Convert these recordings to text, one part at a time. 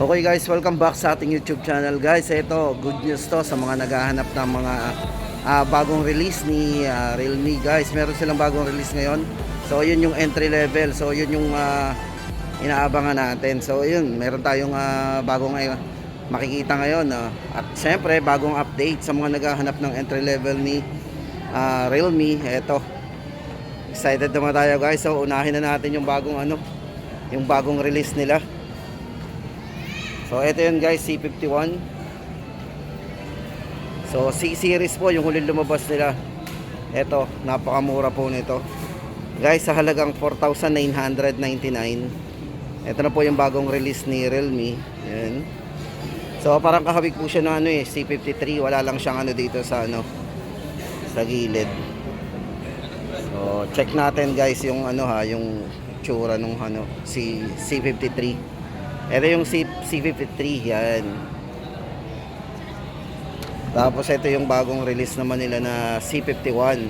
Okay guys, welcome back sa ating YouTube channel guys. Ito, good news to sa mga naghahanap ng mga bagong release ni Realme guys. Meron silang bagong release ngayon. So yun yung entry level. So yun yung inaabangan natin. So yun, meron tayong bagong makikita ngayon. At syempre, bagong update sa mga naghahanap ng entry level ni Realme. Ito, excited naman tayo guys. So unahin na natin yung bagong yung bagong release nila. So ito yun guys, C51. So C-series po yung huling lumabas nila. Ito, napakamura po nito guys, sa halagang 4,999. Ito na po yung bagong release ni Realme. Yan. So parang kahawig po siya ng C53. Wala lang siyang dito sa sa gilid. So check natin guys yung yung tsura nung C53. Ito yung C53, yan. Tapos ito yung bagong release naman nila na C51.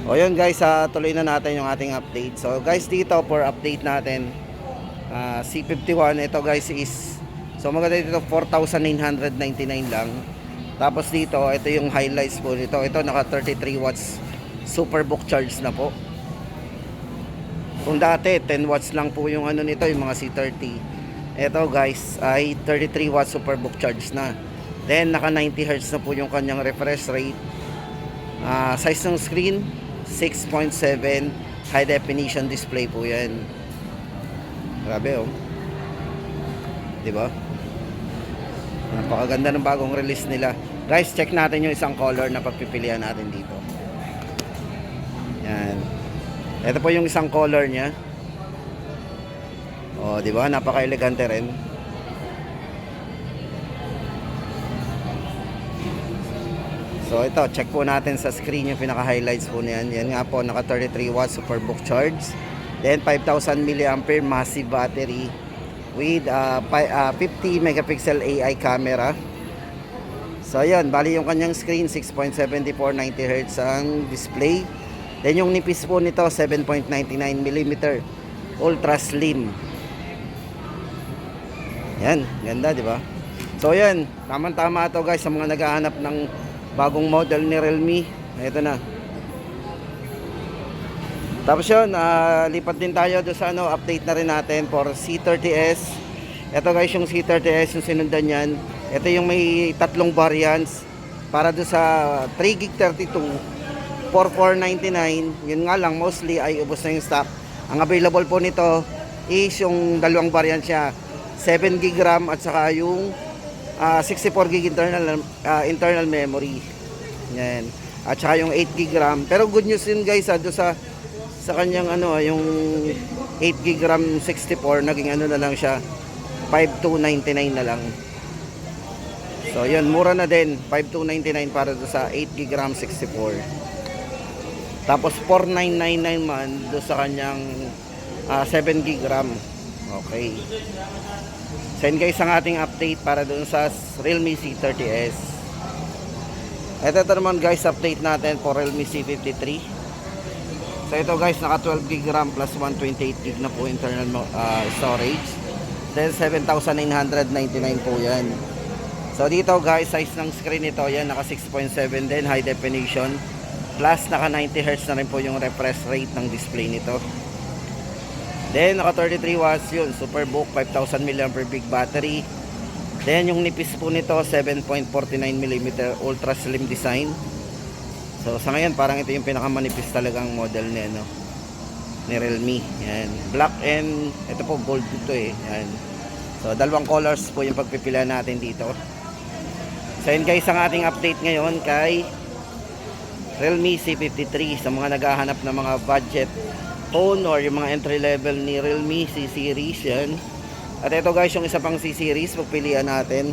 O yun guys, tuloy na natin yung ating update. So guys, dito for update natin, C51, ito guys is, so maganda dito 4,999 lang. Tapos dito, ito yung highlights po nito. Ito naka 33 watts Superbook charge na po. Kung dati 10 watts lang po yung nito, yung mga C30. Ito guys ay 33 watts Superbook charge na. Then naka 90 Hz na po yung kanyang refresh rate. Size ng screen 6.7, high definition display po yan. Grabe diba? Napakaganda ng bagong release nila. Guys, check natin yung isang color na pagpipilian natin dito. Yan. Ito po yung isang color niya. Oh, di ba? Napaka-elegante rin. So ito, check po natin sa screen yung pinaka-highlights po niyan. Yan nga po, naka 33 watts Superbook charge. Then 5,000 mAh massive battery with 50 megapixel AI camera. So ayan, bali yung kanyang screen 6.74, 90 Hz ang display. Then yung nipis po nito 7.99mm ultra slim. Yan, ganda di ba? So yan, tama-tama ito guys sa mga naghahanap ng bagong model ni Realme. Ito na. Tapos yun, lipat din tayo do sa update na rin natin for C30s. Ito guys yung C30s, yung sinundan yan. Ito yung may tatlong variants para do sa 3GB32 4,499. Yun nga lang, mostly ay ubos na yung stock. Ang available po nito is yung dalawang variant siya, 7GB RAM at saka yung 64GB internal memory. Yan. At saka yung 8GB RAM. Pero good news yun guys, do sa kanyang yung 8GB RAM 64, naging na lang siya, 5,299 na lang. So yun, mura na din, 5,299 para do sa 8GB RAM 64. Tapos 4,999 man do sa kanyang 7GB RAM. Okay. Send guys ang ating update para doon sa Realme C30s. Ito naman guys, update natin for Realme C53. So ito guys, naka 12GB RAM plus 128GB na po internal storage. Then 7,999 po yan. So dito guys, size ng screen nito, yan naka 6.7 din, high definition. Plus naka 90 Hz na rin po yung refresh rate ng display nito. Then naka 33 watts yun, Superbook, 5,000 mAh big battery. Then yung nipis po nito 7.49mm ultra slim design. So sa ngayon parang ito yung pinakamanipis talagang model ni Realme. Yan, black and ito po gold dito yan. So dalawang colors po yung pagpipilian natin dito. So yun guys ang ating update ngayon kay Realme C53 sa mga naghahanap ng mga budget phone or yung mga entry level ni Realme C-series yan. At ito guys yung isa pang C-series, pagpilian natin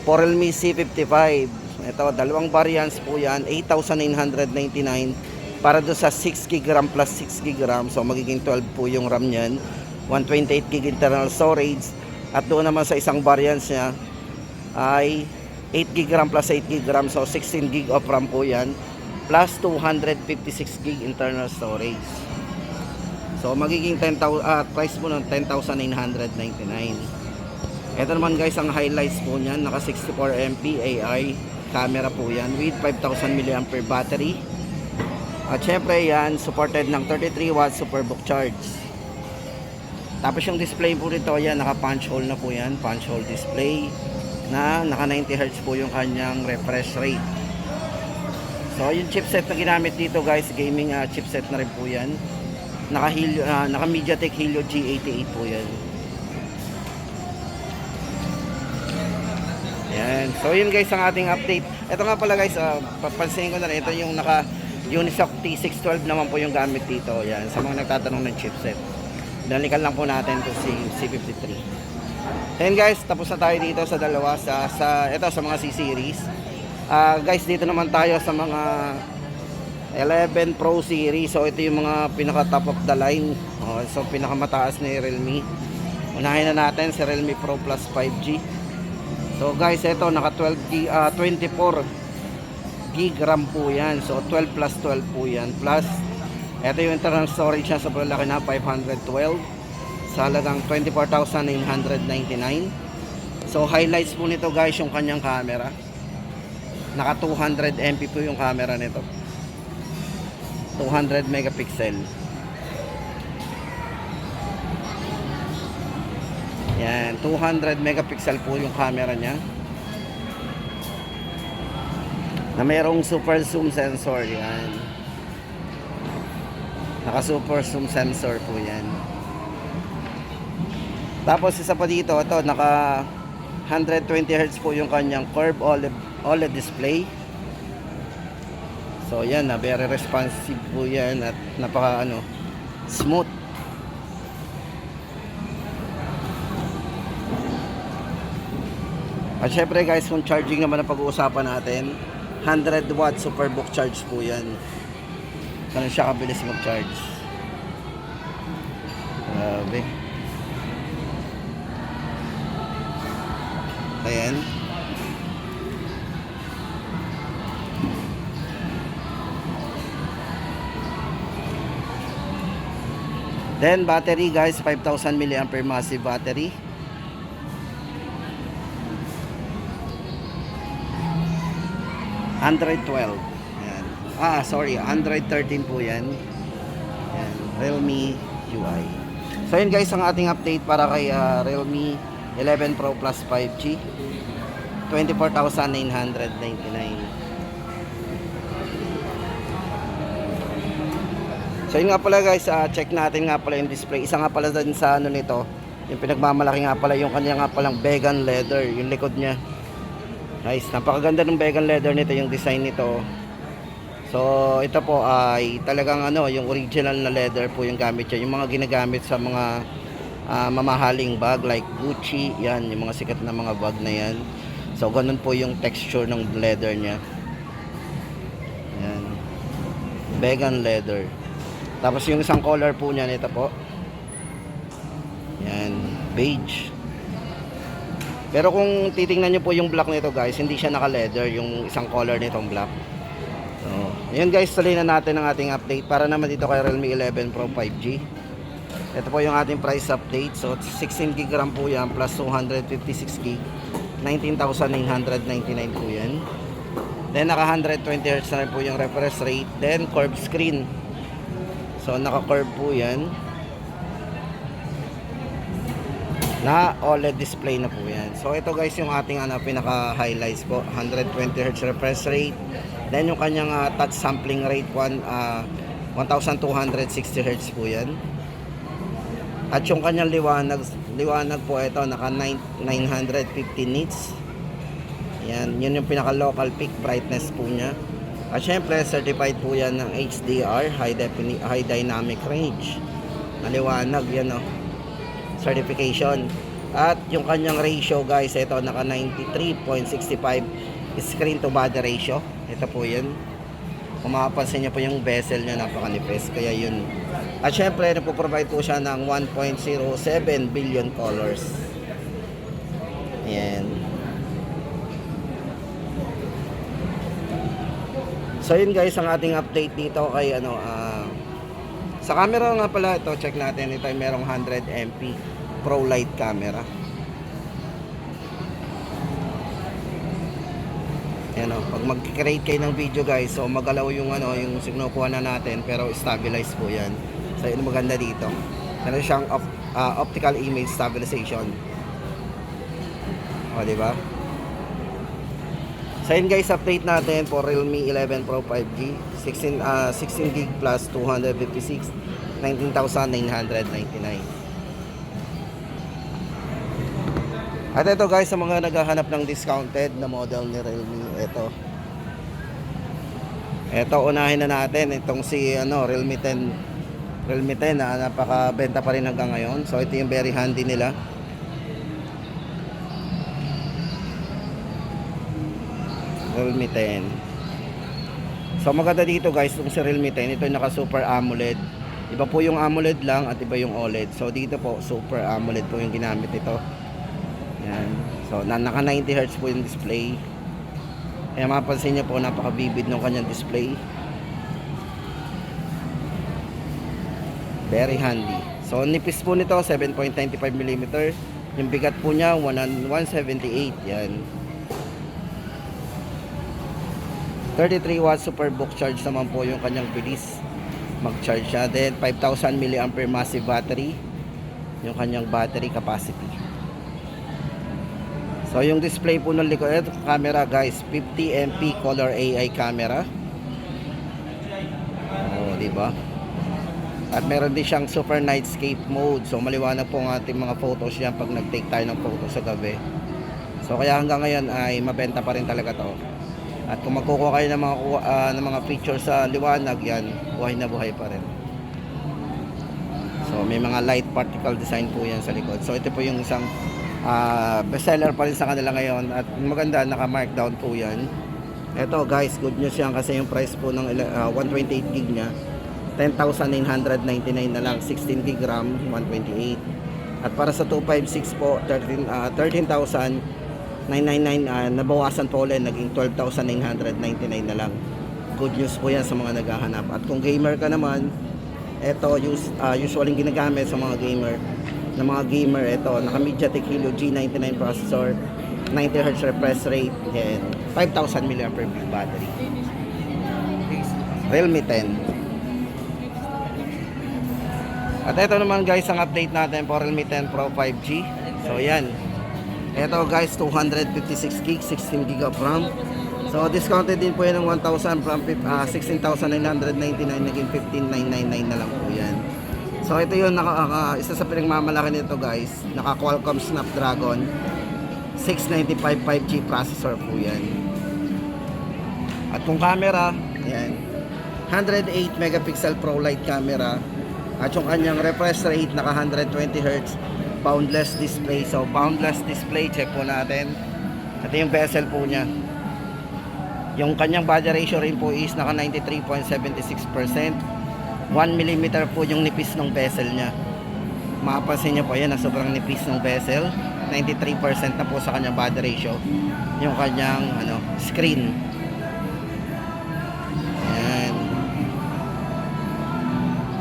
for Realme C55. Ito, dalawang variants po yan, 8,999 para do sa 6GB RAM plus 6GB RAM. So magiging 12 po yung RAM nyan, 128GB internal storage. At doon naman sa isang variants niya ay 8GB RAM plus 8GB RAM, so 16GB of RAM po yan plus 256GB internal storage. So magiging 10,000 price po ng 10,999. Ito naman guys ang highlights po niyan, naka 64 MP AI camera po yan with 5,000 mAh battery. At syempre yan supported ng 33 watts superbook charge. Tapos yung display po nito yan naka punch hole na po yan, punch hole display na naka 90 Hz po yung kanyang refresh rate. So yung chipset na ginamit dito guys, gaming chipset na rin po yan. Naka MediaTek Helio G88 po yan. Yan. So yun guys ang ating update. Ito nga pala guys, papansinin ko na rin, ito yung naka Unisoc T612 naman po yung gamit dito. Yan, sa mga nagtatanong ng chipset. Dalikan lang po natin to si C53. Then guys, tapos na tayo dito sa dalawa sa mga C-series. Guys, dito naman tayo sa mga 11 Pro series. So ito yung mga pinaka top of the line. So pinakamataas ni Realme. Unahin na natin si Realme Pro Plus 5G. So guys, ito naka 24 gig RAM po yan. So 12 plus 12 po yan. Plus ito yung internal storage niya sa palaki na 512 sa halagang 24,999. So highlights po nito guys yung kanyang camera. Naka 200 MP po yung camera nito. 200 megapixel. Yan, 200 megapixel po yung camera niya. Na mayroong super zoom sensor yan. Naka super zoom sensor po yan. Tapos isa pa dito, ito naka 120 Hz po yung kanyang curved OLED display. So yan, very responsive po yan at napaka smooth. At syempre guys, kung charging naman ang pag-uusapan natin, 100 watt superbook charge po yan. Ganun siya kabilis mag-charge. Grabe. Ayan. Then battery guys, 5,000 mAh massive battery. Android 12. Yan. Sorry, Android 13 po yan. Yan, Realme UI. So yun guys ang ating update para kay Realme 11 Pro Plus 5G. 24,999. So yun nga pala guys, check natin nga pala yung display. Isa nga pala din sa nito, yung pinagmamalaki nga pala yung kanya nga palang vegan leather, yung likod niya. Guys, napakaganda ng vegan leather nito, yung design nito. So ito po ay talagang yung original na leather po yung gamit niya. Yung mga ginagamit sa mga mamahaling bag like Gucci, yan, yung mga sikat na mga bag na yan. So ganun po yung texture ng leather niya. Yan. Vegan leather. Tapos yung isang color po niya nito po. Yan, beige. Pero kung titingnan niyo po yung black nito guys, hindi siya naka-leather yung isang color nitong black. So, ayan guys, tuloy na natin ang ating update para naman dito kay Realme 11 Pro 5G. Ito po yung ating price update. So 16 GB RAM po yan plus 256 GB. 19,999 po yan. Then naka 120 Hz na rin po yung refresh rate. Then curved screen. So naka-curve po yan. Na OLED display na po yan. So ito guys yung ating pinaka-highlights po. 120 Hz refresh rate. Then yung kanyang touch sampling rate 1260 Hz po yan. At yung kanyang liwanag po ito naka 950 nits. Yan, yun yung pinaka local peak brightness po niya. At syempre certified po yan ng HDR, high dynamic range. Naliwanag yan certification. At yung kanyang ratio guys, ito naka 93.65 screen to body ratio. Ito po yan. Kung makapansin niyo po yung bezel niya, napakanipis. Kaya yun. At syempre, nagpo-provide po siya ng 1.07 billion colors. Ayan. So yun guys, ang ating update dito kay Sa camera nga pala, ito, check natin. Ito ay merong 100 MP Pro Light camera. Ayan o, pag mag-create kayo ng video guys, so magalaw yung ano, yung sinukuha na natin, pero stabilize po yan. So yun maganda dito. Meron siyang optical image stabilization. O, diba? So yun guys, update natin for Realme 11 Pro 5G 16 gig plus 256 19,999. At ito guys, sa mga naghahanap ng discounted na model ni Realme, ito unahin na natin itong si Realme 10 na napakabenta pa rin hanggang ngayon. So ito yung very handy nila. Realme 10. So maganda dito guys, itong si Realme 10, ito yung naka Super AMOLED. Iba po yung AMOLED lang at iba yung OLED. So dito po Super AMOLED po yung ginamit ito. Yan. So naka 90 Hz po yung display. Kaya mapapansin nyo po, napaka-vivid ng kanyang display. Very handy. So nipis po nito 7.95mm. Yung bigat po niya 178. Yan. 33 watts superbook charge naman po yung kanyang bilis mag-charge siya. Then 5,000 mAh massive battery yung kanyang battery capacity. So yung display po ng likod, ito camera guys, 50 MP color AI camera. Oh, di ba? At meron din siyang super nightscape mode. So maliwanag po ang ating mga photos yan pag nag-take tayo ng photo sa gabi. So kaya hanggang ngayon ay mabenta pa rin talaga to. At kung magkukuha kayo ng mga features sa liwanag, yan, buhay na buhay pa rin. So may mga light particle design po yan sa likod. So ito po yung isang bestseller pa rin sa kanila ngayon. At maganda, naka-markdown po yan. Ito guys, good news yan kasi yung price po ng 128 gig nya 10,999 na lang. 16 gig RAM, 128. At para sa 256 po, 13,999, nabawasan po ulit, naging 12,999 na lang. Good news po yan sa mga naghahanap. At kung gamer ka naman, ito usually ginagamit sa mga gamer, ito naka MediaTek Helio G99 processor, 90 Hz refresh rate, and 5,000 mAh battery. Realme 10. At ito naman guys, ang update natin for Realme 10 Pro 5G. So yan, ito guys, 256 gig, 16 gig of RAM. So discounted din po yan ng 1,000 from 16,999, naging 15,999 na lang po yan. So ito yung isa sa pinagmamalaki nito guys, naka Qualcomm Snapdragon 695 5G processor po yan. At kung camera, yan, 108 megapixel Pro Light camera. At yung kanyang refresh rate naka 120 Hz, boundless display. So boundless display, check po natin. Ito yung bezel po niya. Yung kanyang body ratio rin po is naka 93.76%. 1mm po yung nipis ng bezel niya. Mapapansin niyo po yan, sobrang nipis ng bezel. 93% na po sa kanyang body ratio yung kanyang screen. Ayan.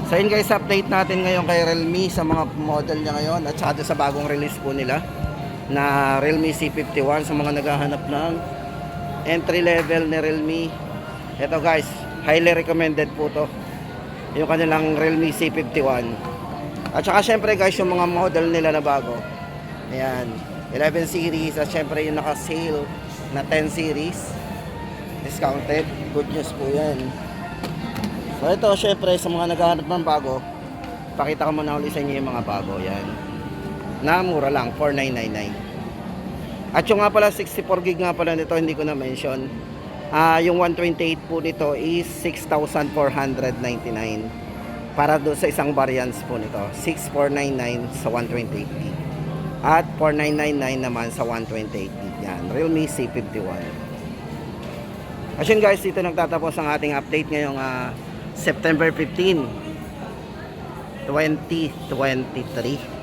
So yun guys, update natin ngayon kay Realme sa mga model niya ngayon at saka sa bagong release po nila na Realme C51 sa mga naghahanap ng entry level ni Realme. Ito guys, highly recommended po to, yung kanilang Realme C51. At saka syempre guys, yung mga model nila na bago, ayan, 11 series at syempre yung naka sale na 10 series discounted. Good news po yan. So ito syempre sa mga naghahanap ng bago, pakita ko muna ulit sa inyo yung mga bago. Yan, na mura lang, 4,999. At yung nga pala 64 gig nga pala nito, hindi ko na mention. Yung 128 po nito is 6,499 para doon sa isang variants po nito. 6,499 sa 128 gig at 4,999 naman sa 128 gig. Yan, Realme C51. At yun guys, dito nagtatapos ang ating update ngayong September 15, 2023.